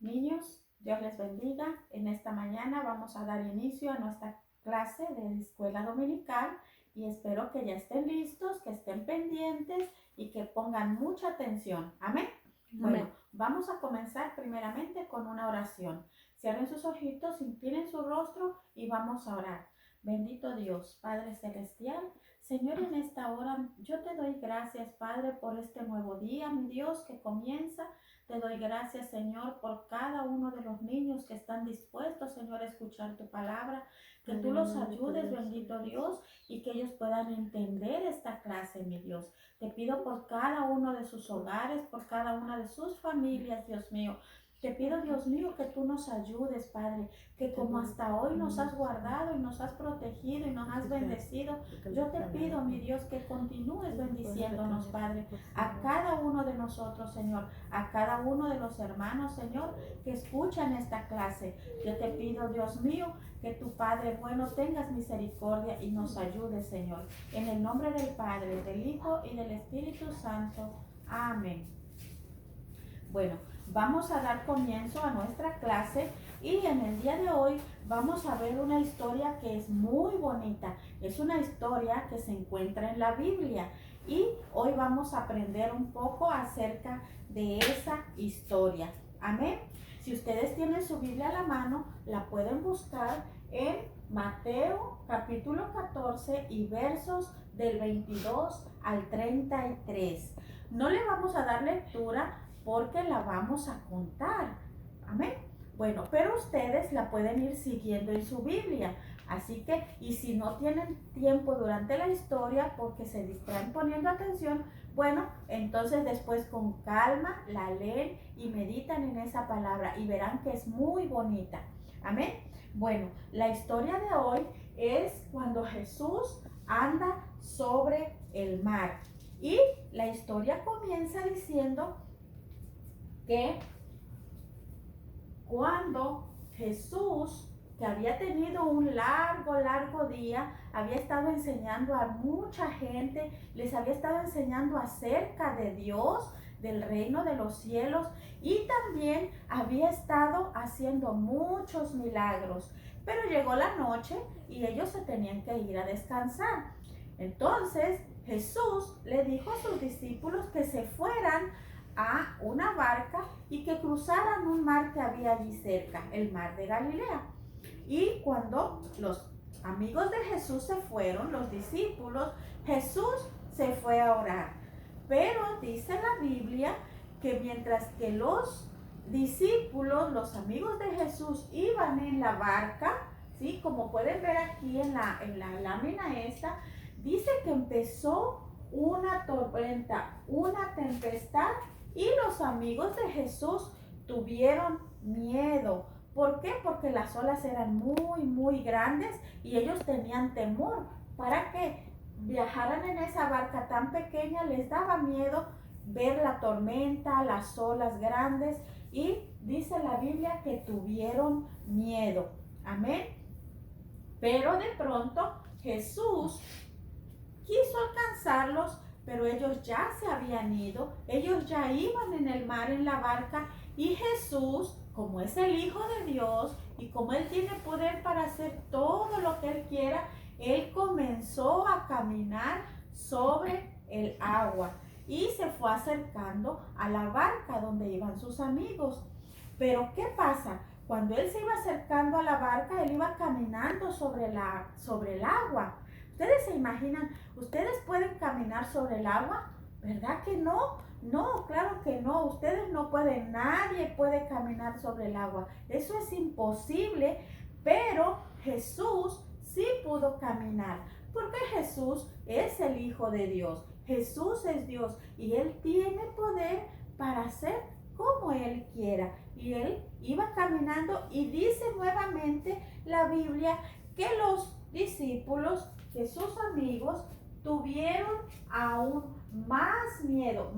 Niños, Dios les bendiga. En esta mañana vamos a dar inicio a nuestra clase de escuela dominical y espero que ya estén listos, que estén pendientes y que pongan mucha atención. Amén. Bueno, vamos a comenzar primeramente con una oración. Cierren sus ojitos, inclinen su rostro y vamos a orar. Bendito Dios, Padre Celestial, Señor, en esta hora yo te doy gracias, Padre, por este nuevo día, mi Dios, que comienza. Te doy gracias, Señor, por cada uno de los niños que están dispuestos, Señor, a escuchar tu palabra. Que tú los ayudes, bendito Dios, y que ellos puedan entender esta clase, mi Dios. Te pido por cada uno de sus hogares, por cada una de sus familias, Dios mío. Te pido, Dios mío, que tú nos ayudes, Padre, que como hasta hoy nos has guardado y nos has protegido y nos has bendecido, yo te pido, mi Dios, que continúes bendiciéndonos, Padre, a cada uno de nosotros, Señor, a cada uno de los hermanos, Señor, que escuchan esta clase. Yo te pido, Dios mío, que tu Padre bueno tengas misericordia y nos ayude, Señor. En el nombre del Padre, del Hijo y del Espíritu Santo. Amén. Bueno, vamos a dar comienzo a nuestra clase y en el día de hoy vamos a ver una historia que es muy bonita. Es una historia que se encuentra en la Biblia y hoy vamos a aprender un poco acerca de esa historia. Amén. Si ustedes tienen su Biblia a la mano, la pueden buscar en Mateo capítulo 14 y versos del 22 al 33. No le vamos a dar lectura porque la vamos a contar. Amén. Bueno, pero ustedes la pueden ir siguiendo en su Biblia. Así que, y si no tienen tiempo durante la historia porque se distraen poniendo atención, bueno, entonces después con calma la leen y meditan en esa palabra y verán que es muy bonita. Amén. Bueno, la historia de hoy es cuando Jesús anda sobre el mar. Y la historia comienza diciendo que cuando Jesús, que había tenido un largo día, había estado enseñando a mucha gente, les había estado enseñando acerca de Dios, del reino de los cielos, y también había estado haciendo muchos milagros. Pero llegó la noche y ellos se tenían que ir a descansar. Entonces Jesús le dijo a sus discípulos que se fueran a una barca y que cruzaran un mar que había allí cerca, el mar de Galilea. Y cuando los amigos de Jesús se fueron, los discípulos, Jesús se fue a orar. Pero dice la Biblia que mientras que los discípulos, los amigos de Jesús, iban en la barca, ¿sí? Como pueden ver aquí en la lámina esta, dice que empezó una tormenta, una tempestad, y los amigos de Jesús tuvieron miedo. ¿Por qué? Porque las olas eran muy grandes y ellos tenían temor. Para que viajaran en esa barca tan pequeña les daba miedo ver la tormenta, las olas grandes, y dice la Biblia que tuvieron miedo. Amén. Pero de pronto Jesús quiso alcanzarlos, pero ellos ya se habían ido, ellos ya iban en el mar en la barca, y Jesús, como es el Hijo de Dios y como Él tiene poder para hacer todo lo que Él quiera, Él comenzó a caminar sobre el agua y se fue acercando a la barca donde iban sus amigos. Pero ¿qué pasa? Cuando Él se iba acercando a la barca, Él iba caminando sobre el agua. ¿Ustedes se imaginan? ¿Ustedes pueden caminar sobre el agua? ¿Verdad que no? No, claro que no. Ustedes no pueden, nadie puede caminar sobre el agua. Eso es imposible, pero Jesús sí pudo caminar, porque Jesús es el Hijo de Dios. Jesús es Dios y Él tiene poder para hacer como Él quiera. Y Él iba caminando, y dice nuevamente la Biblia que los discípulos, que sus amigos, tuvieron aún más miedo,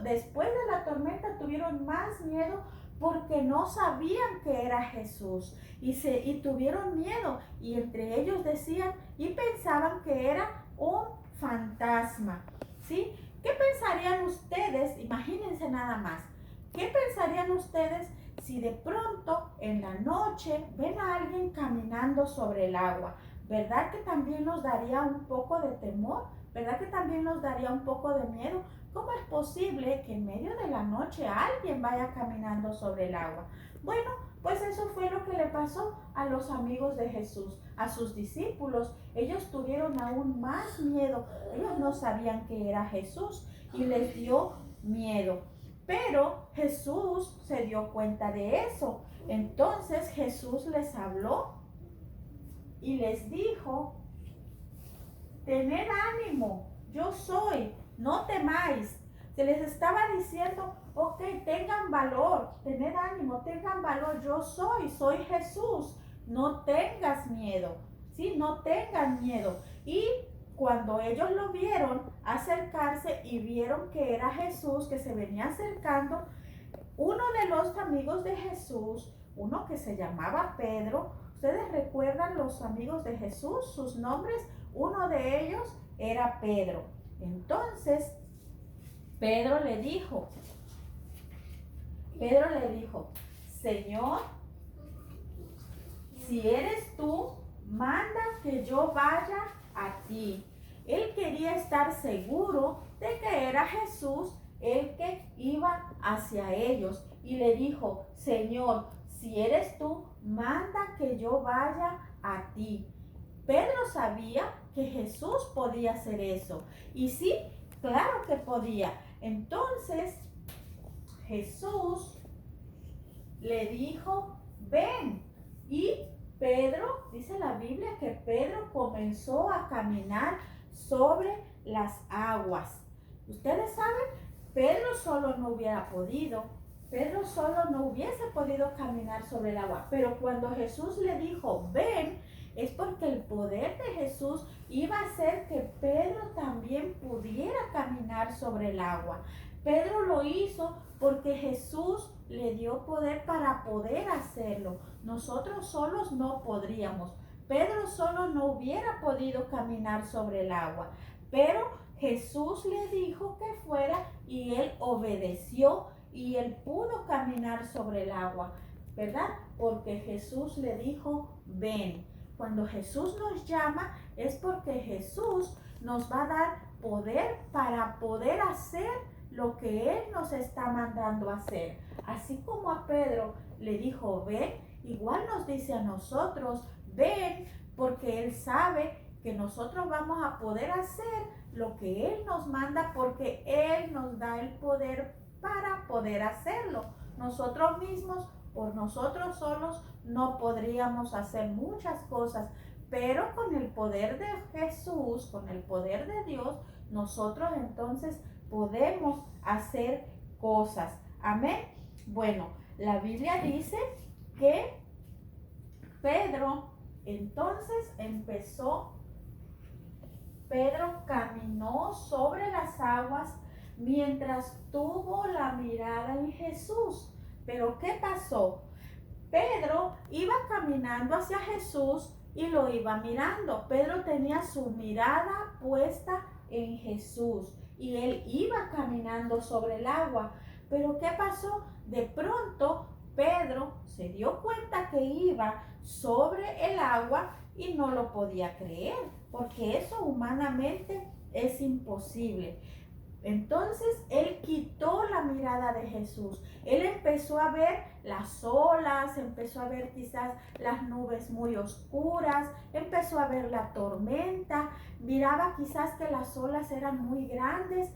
después de la tormenta tuvieron más miedo porque no sabían que era Jesús y tuvieron miedo, y entre ellos decían y pensaban que era un fantasma, ¿sí? ¿Qué pensarían ustedes? Imagínense nada más. ¿Qué pensarían ustedes si de pronto en la noche ven a alguien caminando sobre el agua, ¿verdad que también nos daría un poco de temor? ¿Verdad que también nos daría un poco de miedo? ¿Cómo es posible que en medio de la noche alguien vaya caminando sobre el agua? Bueno, pues eso fue lo que le pasó a los amigos de Jesús, a sus discípulos. Ellos tuvieron aún más miedo. Ellos no sabían que era Jesús y les dio miedo. Pero Jesús se dio cuenta de eso. Entonces Jesús les habló y les dijo: tened ánimo, yo soy, no temáis. Se les estaba diciendo: ok, tengan valor, tened ánimo, tengan valor, yo soy Jesús, no tengas miedo, ¿sí? No tengan miedo. Y cuando ellos lo vieron acercarse y vieron que era Jesús que se venía acercando, uno de los amigos de Jesús, uno que se llamaba Pedro, ¿ustedes recuerdan los amigos de Jesús, sus nombres? Uno de ellos era Pedro. Entonces, Pedro le dijo, Señor, si eres tú, manda que yo vaya a ti. Él quería estar seguro de que era Jesús el que iba hacia ellos. Y le dijo: Señor, si eres tú, manda que yo vaya a ti. Pedro sabía que Jesús podía hacer eso. Y sí, claro que podía. Entonces, Jesús le dijo: ven. Y Pedro, dice la Biblia que Pedro comenzó a caminar sobre las aguas. Ustedes saben, Pedro solo no hubiera podido. Pedro solo no hubiese podido caminar sobre el agua. Pero cuando Jesús le dijo: ven, es porque el poder de Jesús iba a hacer que Pedro también pudiera caminar sobre el agua. Pedro lo hizo porque Jesús le dio poder para poder hacerlo. Nosotros solos no podríamos. Pedro solo no hubiera podido caminar sobre el agua. Pero Jesús le dijo que fuera y él obedeció y él pudo caminar sobre el agua, ¿verdad? Porque Jesús le dijo: ven. Cuando Jesús nos llama es porque Jesús nos va a dar poder para poder hacer lo que Él nos está mandando a hacer. Así como a Pedro le dijo: ven, igual nos dice a nosotros: ven, porque Él sabe que nosotros vamos a poder hacer lo que Él nos manda, porque Él nos da el poder para poder hacerlo. Nosotros mismos, por nosotros solos, no podríamos hacer muchas cosas, pero con el poder de Jesús, con el poder de Dios, nosotros entonces podemos hacer cosas. Amén. Bueno, la Biblia dice que Pedro entonces Pedro caminó sobre las aguas mientras tuvo la mirada en Jesús. Pero ¿qué pasó? Pedro iba caminando hacia Jesús y lo iba mirando. Pedro tenía su mirada puesta en Jesús y él iba caminando sobre el agua. Pero ¿qué pasó? De pronto Pedro se dio cuenta que iba sobre el agua y no lo podía creer, porque eso humanamente es imposible. Entonces él quitó la mirada de Jesús. Él empezó a ver las olas, empezó a ver quizás las nubes muy oscuras, empezó a ver la tormenta, miraba quizás que las olas eran muy grandes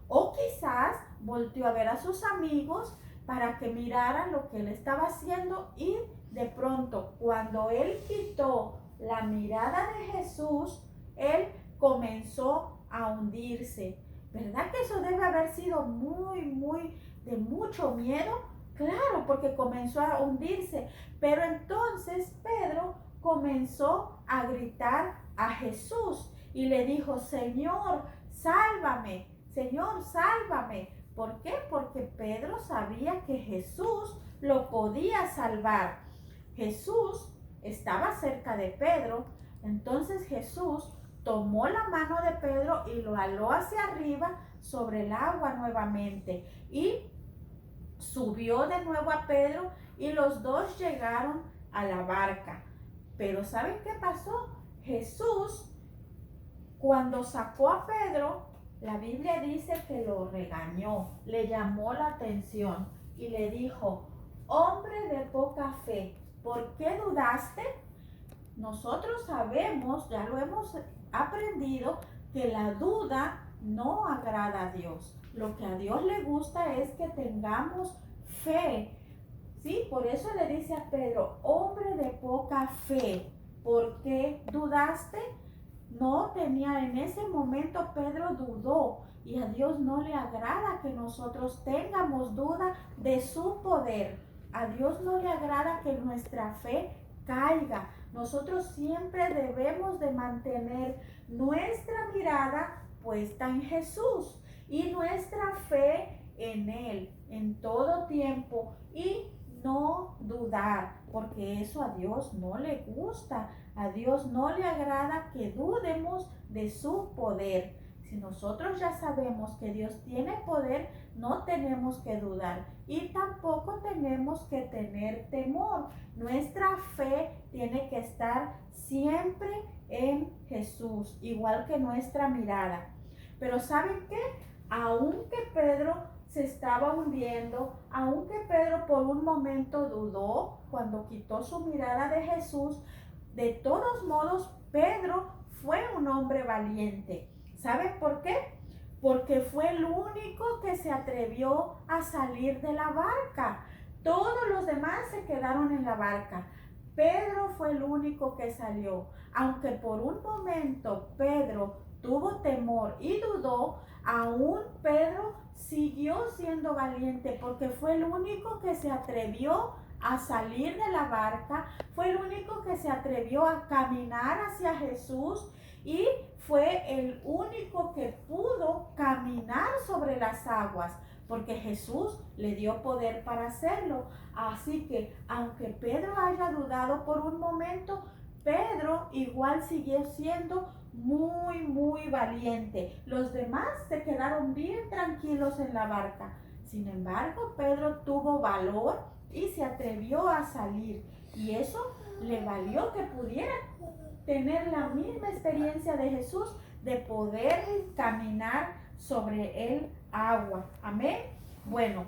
o quizás volteó a ver a sus amigos para que miraran lo que él estaba haciendo, y de pronto cuando él quitó la mirada de Jesús, él comenzó a hundirse. ¿Verdad que eso debe haber sido muy de mucho miedo? Claro, porque comenzó a hundirse. Pero entonces Pedro comenzó a gritar a Jesús y le dijo: Señor, sálvame, Señor, sálvame. ¿Por qué? Porque Pedro sabía que Jesús lo podía salvar. Jesús estaba cerca de Pedro, entonces Jesús tomó la mano de Pedro y lo aló hacia arriba sobre el agua nuevamente. Y subió de nuevo a Pedro y los dos llegaron a la barca. Pero ¿saben qué pasó? Jesús, cuando sacó a Pedro, la Biblia dice que lo regañó, le llamó la atención y le dijo: hombre de poca fe, ¿por qué dudaste? Nosotros sabemos, ya lo hemos aprendido, que la duda no agrada a Dios. Lo que a Dios le gusta es que tengamos fe. Sí, por eso le dice a Pedro: hombre de poca fe, ¿por qué dudaste? No tenía, en ese momento Pedro dudó, y a Dios no le agrada que nosotros tengamos duda de su poder. A Dios no le agrada que nuestra fe caiga. Nosotros siempre debemos de mantener nuestra mirada puesta en Jesús y nuestra fe en Él en todo tiempo, y no dudar, porque eso a Dios no le gusta. A Dios no le agrada que dudemos de su poder. Si nosotros ya sabemos que Dios tiene poder, no tenemos que dudar y tampoco tenemos que tener temor. Nuestra fe tiene que estar siempre en Jesús, igual que nuestra mirada. Pero ¿saben qué? Aunque Pedro se estaba hundiendo, aunque Pedro por un momento dudó cuando quitó su mirada de Jesús, de todos modos Pedro fue un hombre valiente. ¿Saben por qué? Porque fue el único que se atrevió a salir de la barca. Todos los demás se quedaron en la barca. Pedro fue el único que salió. Aunque por un momento Pedro tuvo temor y dudó, aún Pedro siguió siendo valiente, porque fue el único que se atrevió a salir de la barca, fue el único que se atrevió a caminar hacia Jesús y fue el único que pudo caminar sobre las aguas, porque Jesús le dio poder para hacerlo. Así que aunque Pedro haya dudado por un momento, Pedro igual siguió siendo muy valiente. Los demás se quedaron bien tranquilos en la barca. Sin embargo, Pedro tuvo valor y se atrevió a salir, y eso le valió que pudiera tener la misma experiencia de Jesús, de poder caminar sobre el agua. Amén. Bueno,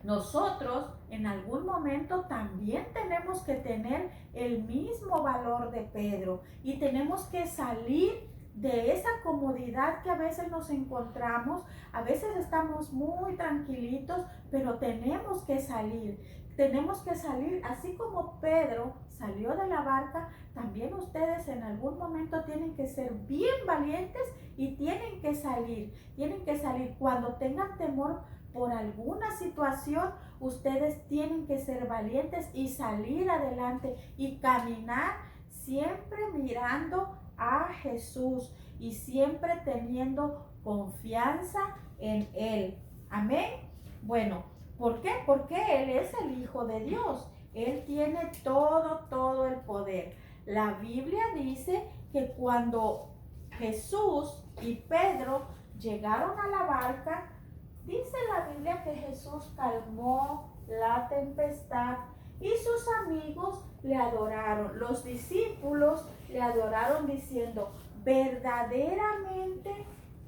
nosotros en algún momento también tenemos que tener el mismo valor de Pedro y tenemos que salir de esa comodidad que a veces nos encontramos. A veces estamos muy tranquilitos, pero tenemos que salir. Tenemos que salir, así como Pedro salió de la barca, también ustedes en algún momento tienen que ser bien valientes y tienen que salir. Tienen que salir cuando tengan temor por alguna situación. Ustedes tienen que ser valientes y salir adelante y caminar siempre mirando a Jesús y siempre teniendo confianza en Él. Amén. Bueno, ¿por qué? Porque Él es el Hijo de Dios. Él tiene todo el poder. La Biblia dice que cuando Jesús y Pedro llegaron a la barca, dice la Biblia que Jesús calmó la tempestad y sus amigos le adoraron. Los discípulos le adoraron diciendo: verdaderamente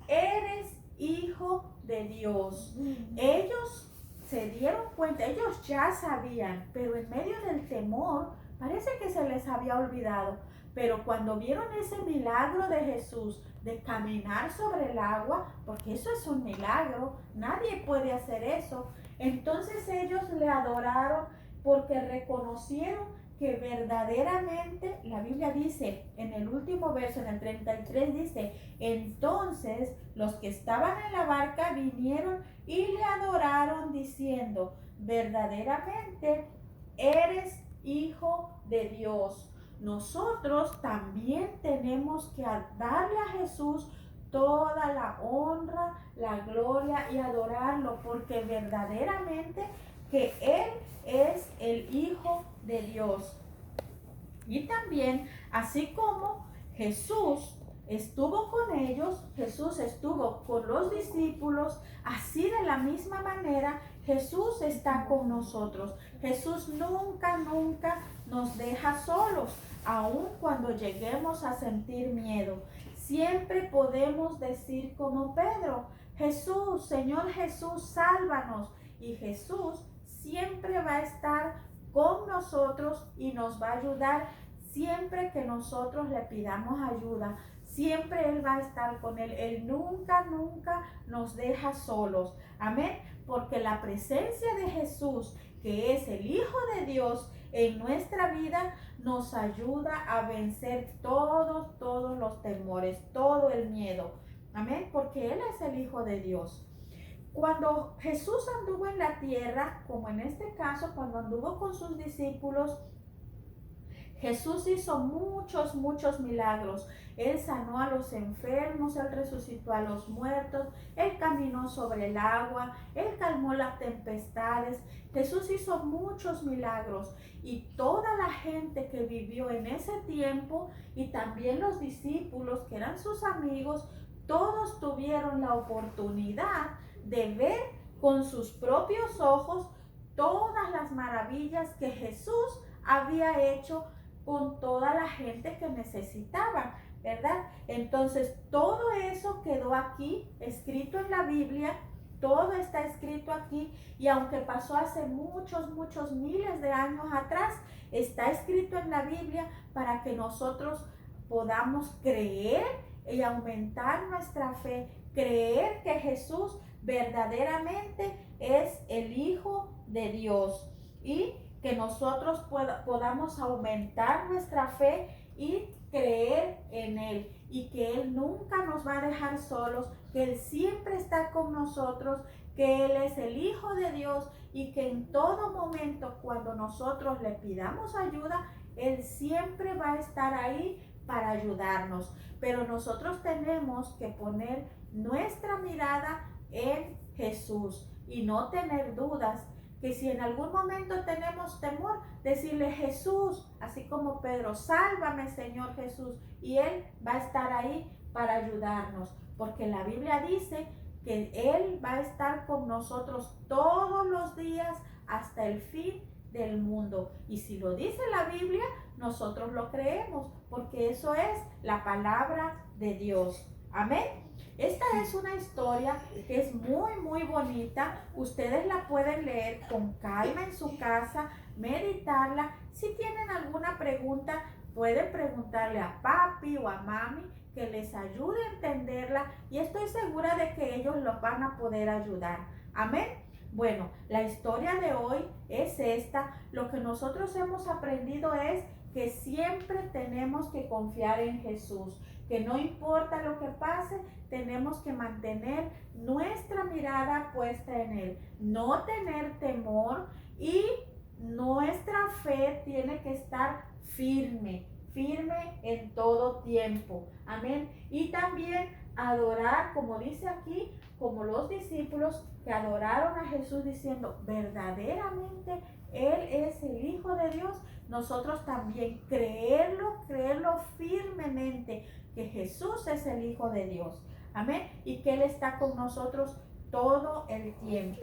eres Hijo de Dios. Ellos se dieron cuenta, ellos ya sabían, pero en medio del temor parece que se les había olvidado. Pero cuando vieron ese milagro de Jesús de caminar sobre el agua, porque eso es un milagro, nadie puede hacer eso, entonces ellos le adoraron porque reconocieron que verdaderamente, la Biblia dice en el último verso, en el 33, dice: entonces los que estaban en la barca vinieron y le adoraron diciendo: verdaderamente eres Hijo de Dios. Nosotros también tenemos que darle a Jesús toda la honra, la gloria y adorarlo, porque verdaderamente que Él es el Hijo de Dios. Y también, así como Jesús estuvo con ellos, Jesús estuvo con los discípulos, así de la misma manera Jesús está con nosotros. Jesús nunca, nunca nos deja solos, aun cuando lleguemos a sentir miedo. Siempre podemos decir como Pedro, Jesús, Señor Jesús, sálvanos. Y Jesús siempre va a estar con nosotros y nos va a ayudar siempre que nosotros le pidamos ayuda. Siempre Él va a estar con Él. Él nunca, nunca nos deja solos. Amén. Porque la presencia de Jesús, que es el Hijo de Dios en nuestra vida, nos ayuda a vencer todos los temores, todo el miedo. Amén. Porque Él es el Hijo de Dios. Cuando Jesús anduvo en la tierra, como en este caso, cuando anduvo con sus discípulos, Jesús hizo muchos milagros. Él sanó a los enfermos, Él resucitó a los muertos, Él caminó sobre el agua, Él calmó las tempestades. Jesús hizo muchos milagros y toda la gente que vivió en ese tiempo y también los discípulos que eran sus amigos, todos tuvieron la oportunidad de ver con sus propios ojos todas las maravillas que Jesús había hecho con toda la gente que necesitaba, ¿verdad? Entonces, todo eso quedó aquí, escrito en la Biblia, todo está escrito aquí, y aunque pasó hace muchos miles de años atrás, está escrito en la Biblia para que nosotros podamos creer y aumentar nuestra fe, creer que Jesús verdaderamente es el Hijo de Dios y que nosotros podamos aumentar nuestra fe y creer en Él y que Él nunca nos va a dejar solos, que Él siempre está con nosotros, que Él es el Hijo de Dios y que en todo momento cuando nosotros le pidamos ayuda, Él siempre va a estar ahí para ayudarnos. Pero nosotros tenemos que poner nuestra mirada en Jesús y no tener dudas, que si en algún momento tenemos temor, decirle Jesús, así como Pedro, sálvame Señor Jesús, y Él va a estar ahí para ayudarnos, porque la Biblia dice que Él va a estar con nosotros todos los días hasta el fin del mundo. Y si lo dice la Biblia, nosotros lo creemos, porque eso es la palabra de Dios. Amén. Esta es una historia que es muy bonita. Ustedes la pueden leer con calma en su casa, meditarla. Si tienen alguna pregunta, pueden preguntarle a papi o a mami que les ayude a entenderla y estoy segura de que ellos los van a poder ayudar. Amén. Bueno, la historia de hoy es esta. Lo que nosotros hemos aprendido es que siempre tenemos que confiar en Jesús, que no importa lo que pase, tenemos que mantener nuestra mirada puesta en Él, no tener temor y nuestra fe tiene que estar firme en todo tiempo. Amén. Y también adorar, como dice aquí, como los discípulos que adoraron a Jesús diciendo, verdaderamente Él es el Hijo de Dios. Nosotros también creerlo firmemente, que Jesús es el Hijo de Dios. Amén. Y que Él está con nosotros todo el tiempo.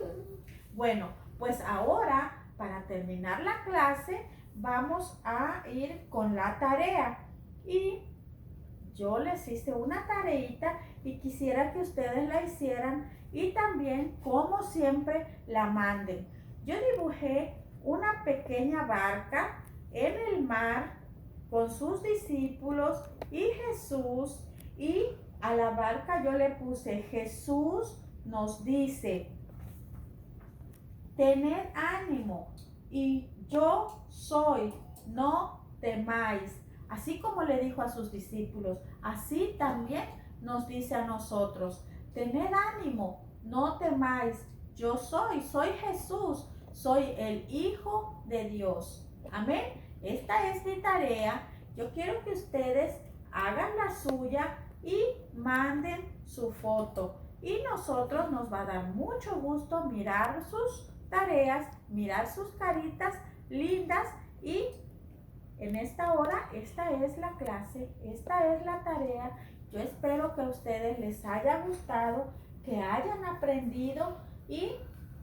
Bueno, pues ahora, para terminar la clase, vamos a ir con la tarea. Y yo les hice una tareita y quisiera que ustedes la hicieran y también, como siempre, la manden. Yo dibujé una pequeña barca en el mar con sus discípulos y Jesús, y a la barca yo le puse Jesús nos dice, tened ánimo y yo soy, no temáis. Así como le dijo a sus discípulos, así también nos dice a nosotros, tened ánimo, no temáis, yo soy Jesús, soy el Hijo de Dios. Amén. Esta es mi tarea. Yo quiero que ustedes hagan la suya y manden su foto. Y nosotros nos va a dar mucho gusto mirar sus tareas, mirar sus caritas lindas. Y en esta hora, esta es la clase, esta es la tarea. Yo espero que a ustedes les haya gustado, que hayan aprendido y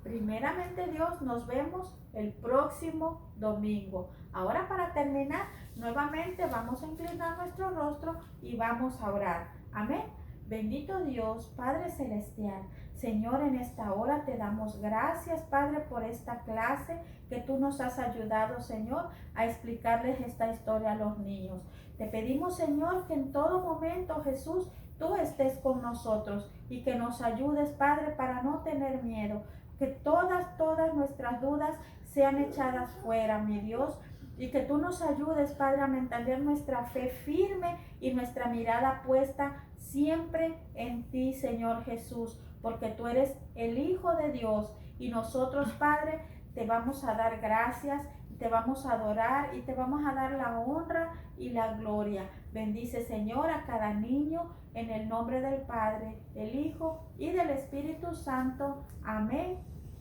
Primeramente Dios, nos vemos el próximo domingo. Ahora para terminar, nuevamente vamos a inclinar nuestro rostro y vamos a orar. Amén. Bendito Dios, Padre Celestial, Señor, en esta hora te damos gracias, Padre, por esta clase que tú nos has ayudado, Señor, a explicarles esta historia a los niños. Te pedimos, Señor, que en todo momento, Jesús, tú estés con nosotros y que nos ayudes, Padre, para no tener miedo. Que todas nuestras dudas sean echadas fuera, mi Dios, y que tú nos ayudes, Padre, a mantener nuestra fe firme y nuestra mirada puesta siempre en ti, Señor Jesús, porque tú eres el Hijo de Dios y nosotros, Padre, te vamos a dar gracias, te vamos a adorar y te vamos a dar la honra y la gloria. Bendice, Señor, a cada niño en el nombre del Padre, del Hijo y del Espíritu Santo. Amén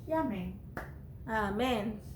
y amén. Amén.